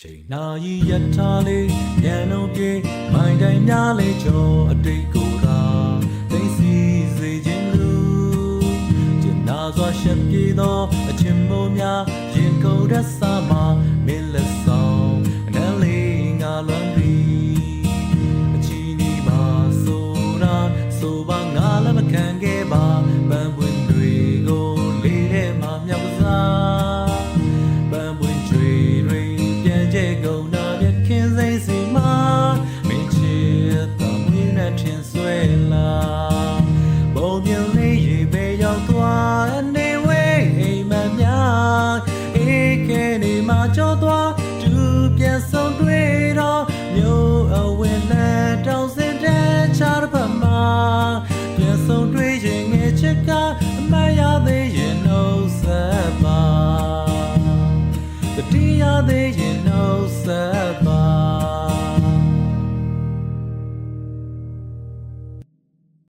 ချိန်နာရီရထားလေးညံလုံးပြေမိုင်းတိုင်းများလေးကျော်အတိတ်ကိုသာသိစီစေခြင်းလူကျင်နာစွာရှက်ပြေသောအချင်းမိုးများရင်ကုန်ရက်စားမှာမင်းလက်ဆောင်အနမ်းလေးငါလွမ်းပြီးအချီနီပါဆိုတာဆိုပါငါလည်းမခံခဲ့ပါပန်းပွင့်တွေကိုလေးထဲမှာမြောက်စားပန်းပွင့်ကျွေတွေပြန်ကျဲကုန်နာပြခင်စိမ့်စီမှာမင်းချစ်တော်မွေးနဲ့ထင်ဆွဲလာပုံမြင်လေးရေပဲရောက်သွားနေဝေးအိမ်မများအေးကဲနေမှာကြောသွားသူပြန်ဆုံးတွေ့တော့မြို့အဝင်နဲ့တောင်စင်တဲ့ချားတစ်ဖက်မှာပြန်ဆုံးတွေ့ရင်ငယ်ချစ်ကအမရသေးရင်နှုတ်ဆက်ပါတတိယသေးရင်